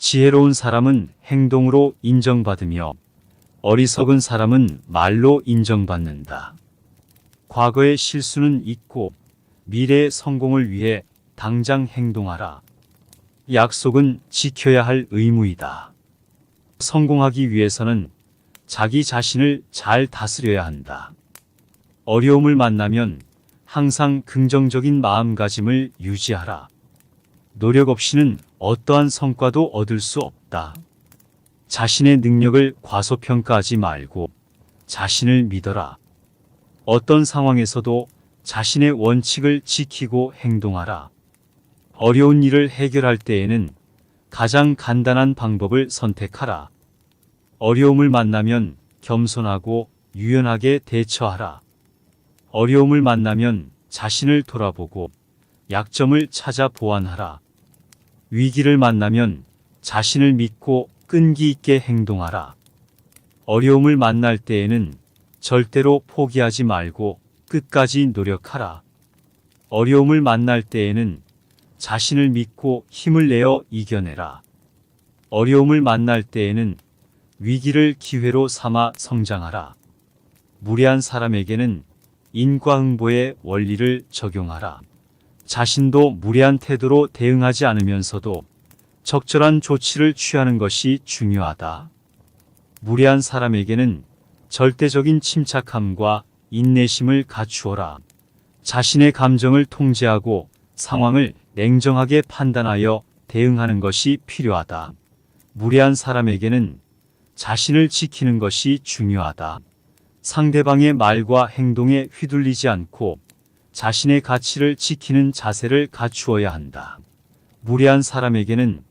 지혜로운 사람은 행동으로 인정받으며 어리석은 사람은 말로 인정받는다. 과거의 실수는 잊고 미래의 성공을 위해 당장 행동하라. 약속은 지켜야 할 의무이다. 성공하기 위해서는 자기 자신을 잘 다스려야 한다. 어려움을 만나면 항상 긍정적인 마음가짐을 유지하라. 노력 없이는 어떠한 성과도 얻을 수 없다. 자신의 능력을 과소평가하지 말고 자신을 믿어라. 어떤 상황에서도 자신의 원칙을 지키고 행동하라. 어려운 일을 해결할 때에는 가장 간단한 방법을 선택하라. 어려움을 만나면 겸손하고 유연하게 대처하라. 어려움을 만나면 자신을 돌아보고 약점을 찾아 보완하라. 위기를 만나면 자신을 믿고 끈기 있게 행동하라. 어려움을 만날 때에는 절대로 포기하지 말고 끝까지 노력하라. 어려움을 만날 때에는 자신을 믿고 힘을 내어 이겨내라. 어려움을 만날 때에는 위기를 기회로 삼아 성장하라. 무례한 사람에게는 인과응보의 원리를 적용하라. 자신도 무례한 태도로 대응하지 않으면서도 적절한 조치를 취하는 것이 중요하다. 무례한 사람에게는 절대적인 침착함과 인내심을 갖추어라. 자신의 감정을 통제하고 상황을 냉정하게 판단하여 대응하는 것이 필요하다. 무례한 사람에게는 자신을 지키는 것이 중요하다. 상대방의 말과 행동에 휘둘리지 않고 자신의 가치를 지키는 자세를 갖추어야 한다. 무례한 사람에게는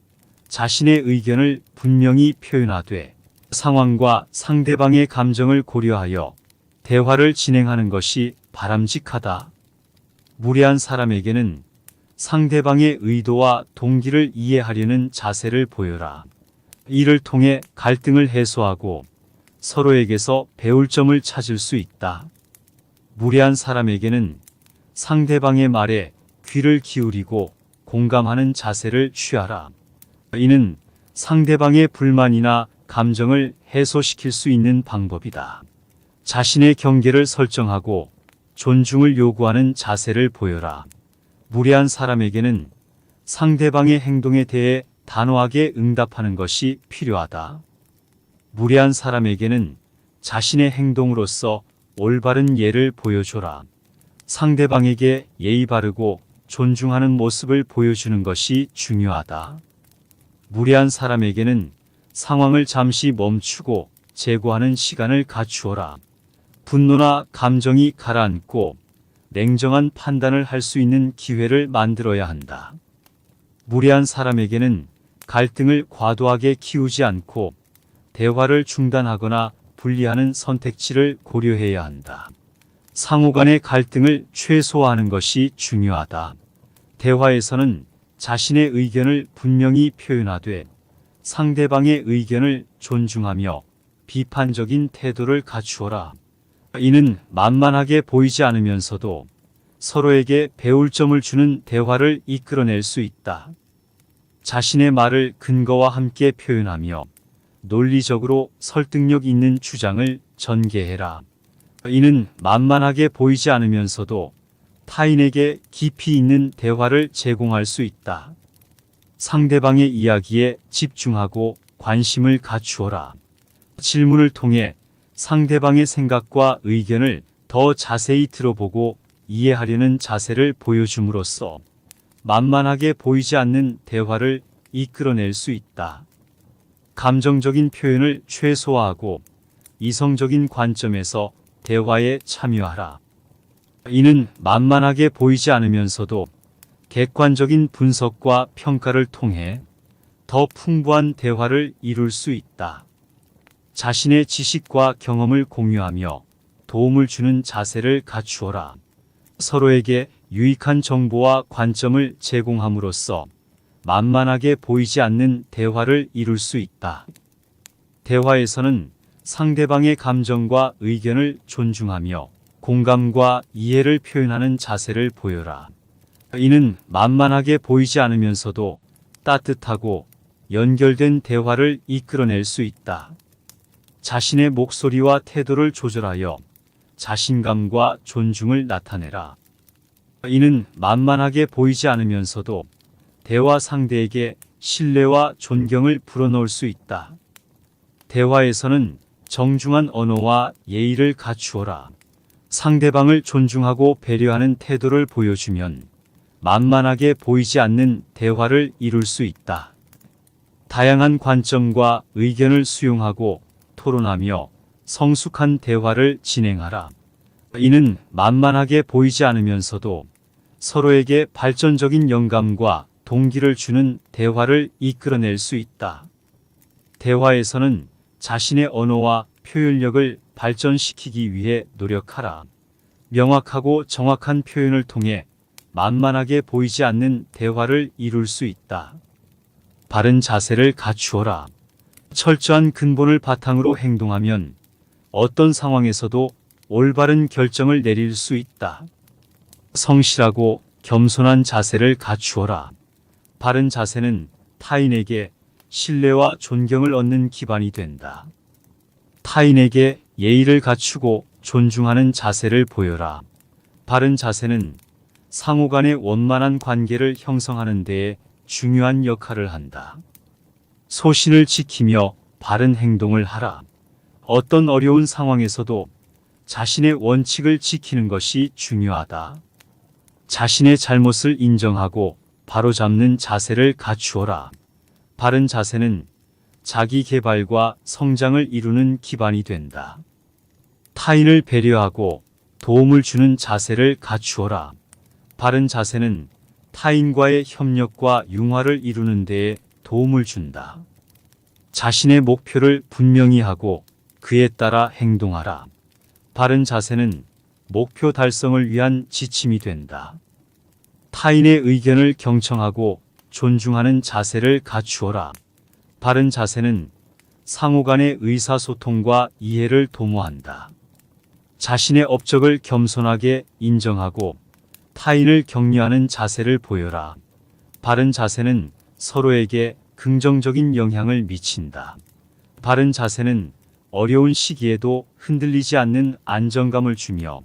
자신의 의견을 분명히 표현하되 상황과 상대방의 감정을 고려하여 대화를 진행하는 것이 바람직하다. 무례한 사람에게는 상대방의 의도와 동기를 이해하려는 자세를 보여라. 이를 통해 갈등을 해소하고 서로에게서 배울 점을 찾을 수 있다. 무례한 사람에게는 상대방의 말에 귀를 기울이고 공감하는 자세를 취하라. 이는 상대방의 불만이나 감정을 해소시킬 수 있는 방법이다. 자신의 경계를 설정하고 존중을 요구하는 자세를 보여라. 무례한 사람에게는 상대방의 행동에 대해 단호하게 응답하는 것이 필요하다. 무례한 사람에게는 자신의 행동으로서 올바른 예를 보여줘라. 상대방에게 예의 바르고 존중하는 모습을 보여주는 것이 중요하다. 무례한 사람에게는 상황을 잠시 멈추고 재고하는 시간을 갖추어라. 분노나 감정이 가라앉고 냉정한 판단을 할 수 있는 기회를 만들어야 한다. 무례한 사람에게는 갈등을 과도하게 키우지 않고 대화를 중단하거나 분리하는 선택지를 고려해야 한다. 상호 간의 갈등을 최소화하는 것이 중요하다. 대화에서는 자신의 의견을 분명히 표현하되 상대방의 의견을 존중하며 비판적인 태도를 갖추어라. 이는 만만하게 보이지 않으면서도 서로에게 배울 점을 주는 대화를 이끌어낼 수 있다. 자신의 말을 근거와 함께 표현하며 논리적으로 설득력 있는 주장을 전개해라. 이는 만만하게 보이지 않으면서도 타인에게 깊이 있는 대화를 제공할 수 있다. 상대방의 이야기에 집중하고 관심을 갖추어라. 질문을 통해 상대방의 생각과 의견을 더 자세히 들어보고 이해하려는 자세를 보여줌으로써 만만하게 보이지 않는 대화를 이끌어낼 수 있다. 감정적인 표현을 최소화하고 이성적인 관점에서 대화에 참여하라. 이는 만만하게 보이지 않으면서도 객관적인 분석과 평가를 통해 더 풍부한 대화를 이룰 수 있다. 자신의 지식과 경험을 공유하며 도움을 주는 자세를 갖추어라. 서로에게 유익한 정보와 관점을 제공함으로써 만만하게 보이지 않는 대화를 이룰 수 있다. 대화에서는 상대방의 감정과 의견을 존중하며 공감과 이해를 표현하는 자세를 보여라. 이는 만만하게 보이지 않으면서도 따뜻하고 연결된 대화를 이끌어낼 수 있다. 자신의 목소리와 태도를 조절하여 자신감과 존중을 나타내라. 이는 만만하게 보이지 않으면서도 대화 상대에게 신뢰와 존경을 불어넣을 수 있다. 대화에서는 정중한 언어와 예의를 갖추어라. 상대방을 존중하고 배려하는 태도를 보여주면 만만하게 보이지 않는 대화를 이룰 수 있다. 다양한 관점과 의견을 수용하고 토론하며 성숙한 대화를 진행하라. 이는 만만하게 보이지 않으면서도 서로에게 발전적인 영감과 동기를 주는 대화를 이끌어낼 수 있다. 대화에서는 자신의 언어와 표현력을 발전시키기 위해 노력하라. 명확하고 정확한 표현을 통해 만만하게 보이지 않는 대화를 이룰 수 있다. 바른 자세를 갖추어라. 철저한 근본을 바탕으로 행동하면 어떤 상황에서도 올바른 결정을 내릴 수 있다. 성실하고 겸손한 자세를 갖추어라. 바른 자세는 타인에게 신뢰와 존경을 얻는 기반이 된다. 타인에게 예의를 갖추고 존중하는 자세를 보여라. 바른 자세는 상호 간의 원만한 관계를 형성하는 데에 중요한 역할을 한다. 소신을 지키며 바른 행동을 하라. 어떤 어려운 상황에서도 자신의 원칙을 지키는 것이 중요하다. 자신의 잘못을 인정하고 바로잡는 자세를 갖추어라. 바른 자세는 자기 개발과 성장을 이루는 기반이 된다. 타인을 배려하고 도움을 주는 자세를 갖추어라. 바른 자세는 타인과의 협력과 융화를 이루는 데에 도움을 준다. 자신의 목표를 분명히 하고 그에 따라 행동하라. 바른 자세는 목표 달성을 위한 지침이 된다. 타인의 의견을 경청하고 존중하는 자세를 갖추어라. 바른 자세는 상호 간의 의사소통과 이해를 도모한다. 자신의 업적을 겸손하게 인정하고 타인을 격려하는 자세를 보여라. 바른 자세는 서로에게 긍정적인 영향을 미친다. 바른 자세는 어려운 시기에도 흔들리지 않는 안정감을 주며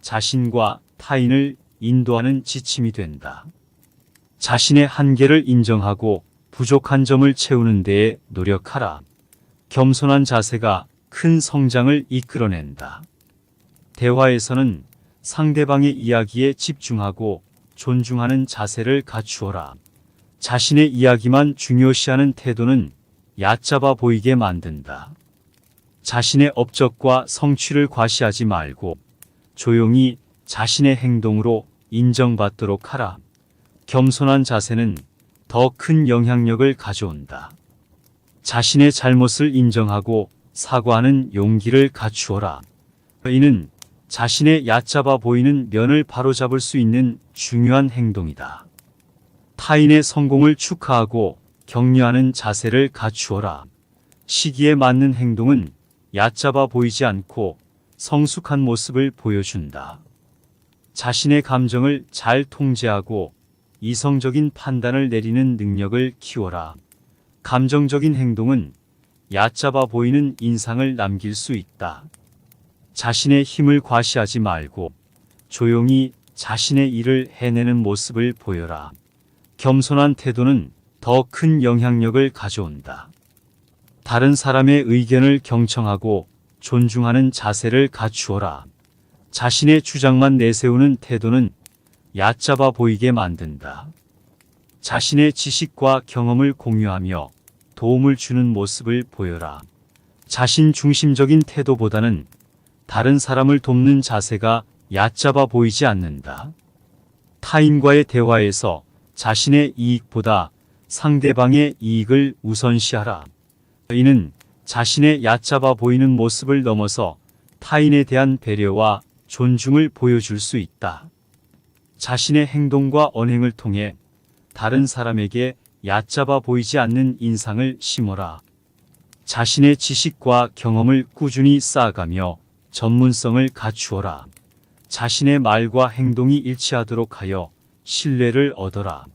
자신과 타인을 인도하는 지침이 된다. 자신의 한계를 인정하고 부족한 점을 채우는 데에 노력하라. 겸손한 자세가 큰 성장을 이끌어낸다. 대화에서는 상대방의 이야기에 집중하고 존중하는 자세를 갖추어라. 자신의 이야기만 중요시하는 태도는 얕잡아 보이게 만든다. 자신의 업적과 성취를 과시하지 말고 조용히 자신의 행동으로 인정받도록 하라. 겸손한 자세는 더 큰 영향력을 가져온다. 자신의 잘못을 인정하고 사과하는 용기를 갖추어라. 이는 자신의 얕잡아 보이는 면을 바로잡을 수 있는 중요한 행동이다. 타인의 성공을 축하하고 격려하는 자세를 갖추어라. 시기에 맞는 행동은 얕잡아 보이지 않고 성숙한 모습을 보여준다. 자신의 감정을 잘 통제하고 이성적인 판단을 내리는 능력을 키워라. 감정적인 행동은 얕잡아 보이는 인상을 남길 수 있다. 자신의 힘을 과시하지 말고 조용히 자신의 일을 해내는 모습을 보여라. 겸손한 태도는 더 큰 영향력을 가져온다. 다른 사람의 의견을 경청하고 존중하는 자세를 갖추어라. 자신의 주장만 내세우는 태도는 얕잡아 보이게 만든다. 자신의 지식과 경험을 공유하며 도움을 주는 모습을 보여라. 자신 중심적인 태도보다는 다른 사람을 돕는 자세가 얕잡아 보이지 않는다. 타인과의 대화에서 자신의 이익보다 상대방의 이익을 우선시하라. 이는 자신의 얕잡아 보이는 모습을 넘어서 타인에 대한 배려와 존중을 보여줄 수 있다. 자신의 행동과 언행을 통해 다른 사람에게 얕잡아 보이지 않는 인상을 심어라. 자신의 지식과 경험을 꾸준히 쌓아가며 전문성을 갖추어라. 자신의 말과 행동이 일치하도록 하여 신뢰를 얻어라.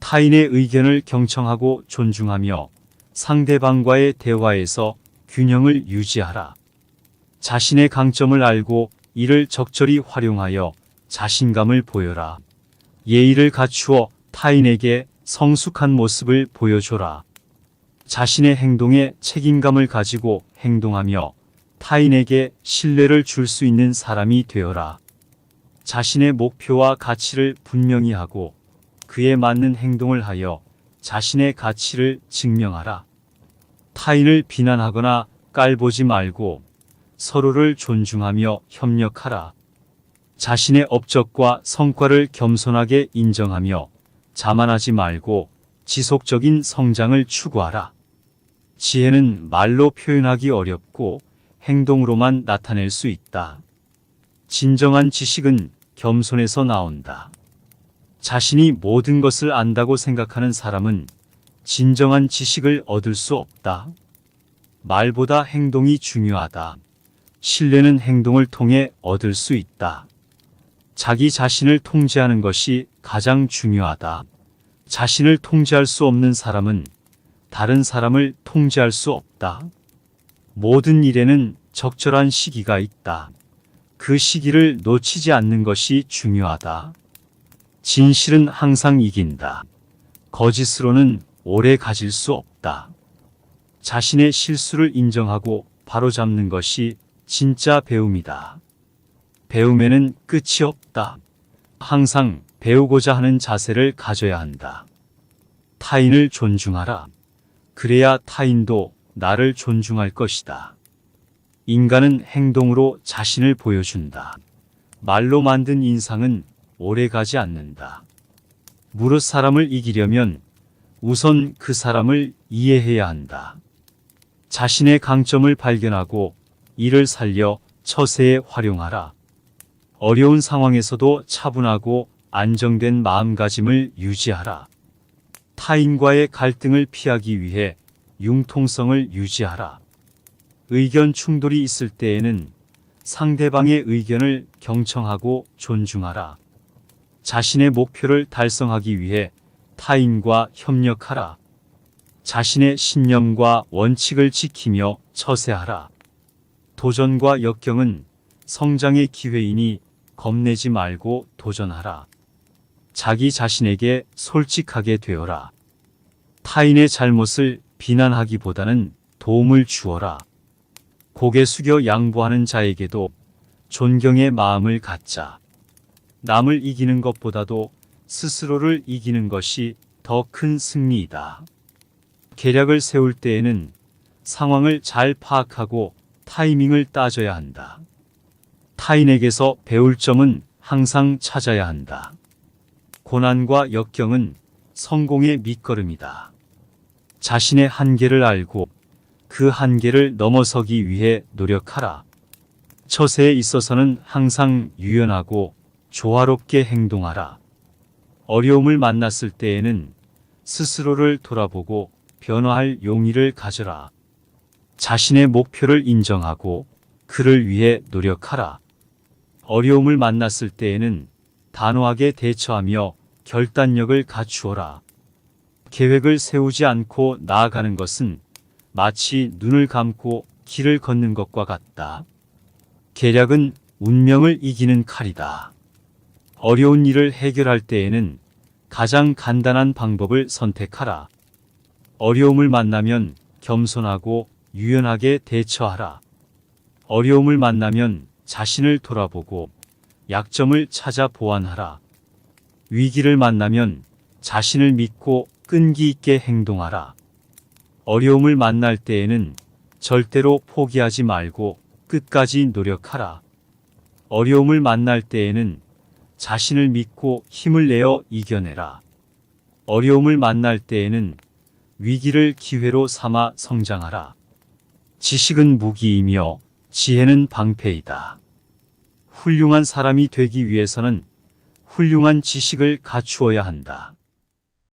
타인의 의견을 경청하고 존중하며 상대방과의 대화에서 균형을 유지하라. 자신의 강점을 알고 이를 적절히 활용하여 자신감을 보여라. 예의를 갖추어 타인에게 성숙한 모습을 보여줘라. 자신의 행동에 책임감을 가지고 행동하며 타인에게 신뢰를 줄 수 있는 사람이 되어라. 자신의 목표와 가치를 분명히 하고 그에 맞는 행동을 하여 자신의 가치를 증명하라. 타인을 비난하거나 깔보지 말고 서로를 존중하며 협력하라. 자신의 업적과 성과를 겸손하게 인정하며 자만하지 말고 지속적인 성장을 추구하라. 지혜는 말로 표현하기 어렵고 행동으로만 나타낼 수 있다. 진정한 지식은 겸손에서 나온다. 자신이 모든 것을 안다고 생각하는 사람은 진정한 지식을 얻을 수 없다. 말보다 행동이 중요하다. 신뢰는 행동을 통해 얻을 수 있다. 자기 자신을 통제하는 것이 가장 중요하다. 자신을 통제할 수 없는 사람은 다른 사람을 통제할 수 없다. 모든 일에는 적절한 시기가 있다. 그 시기를 놓치지 않는 것이 중요하다. 진실은 항상 이긴다. 거짓으로는 오래 가질 수 없다. 자신의 실수를 인정하고 바로잡는 것이 진짜 배움이다. 배움에는 끝이 없다. 항상 배우고자 하는 자세를 가져야 한다. 타인을 존중하라. 그래야 타인도 나를 존중할 것이다. 인간은 행동으로 자신을 보여준다. 말로 만든 인상은 오래가지 않는다. 무릇 사람을 이기려면 우선 그 사람을 이해해야 한다. 자신의 강점을 발견하고 이를 살려 처세에 활용하라. 어려운 상황에서도 차분하고 안정된 마음가짐을 유지하라. 타인과의 갈등을 피하기 위해 융통성을 유지하라. 의견 충돌이 있을 때에는 상대방의 의견을 경청하고 존중하라. 자신의 목표를 달성하기 위해 타인과 협력하라. 자신의 신념과 원칙을 지키며 처세하라. 도전과 역경은 성장의 기회이니 겁내지 말고 도전하라. 자기 자신에게 솔직하게 되어라. 타인의 잘못을 비난하기보다는 도움을 주어라. 고개 숙여 양보하는 자에게도 존경의 마음을 갖자. 남을 이기는 것보다도 스스로를 이기는 것이 더 큰 승리이다. 계략을 세울 때에는 상황을 잘 파악하고 타이밍을 따져야 한다. 타인에게서 배울 점은 항상 찾아야 한다. 고난과 역경은 성공의 밑거름이다. 자신의 한계를 알고 그 한계를 넘어서기 위해 노력하라. 처세에 있어서는 항상 유연하고 조화롭게 행동하라. 어려움을 만났을 때에는 스스로를 돌아보고 변화할 용의를 가져라. 자신의 목표를 인정하고 그를 위해 노력하라. 어려움을 만났을 때에는 단호하게 대처하며 결단력을 갖추어라. 계획을 세우지 않고 나아가는 것은 마치 눈을 감고 길을 걷는 것과 같다. 계략은 운명을 이기는 칼이다. 어려운 일을 해결할 때에는 가장 간단한 방법을 선택하라. 어려움을 만나면 겸손하고 유연하게 대처하라. 어려움을 만나면 자신을 돌아보고 약점을 찾아 보완하라. 위기를 만나면 자신을 믿고 끈기 있게 행동하라. 어려움을 만날 때에는 절대로 포기하지 말고 끝까지 노력하라. 어려움을 만날 때에는 자신을 믿고 힘을 내어 이겨내라. 어려움을 만날 때에는 위기를 기회로 삼아 성장하라. 지식은 무기이며 지혜는 방패이다. 훌륭한 사람이 되기 위해서는 훌륭한 지식을 갖추어야 한다.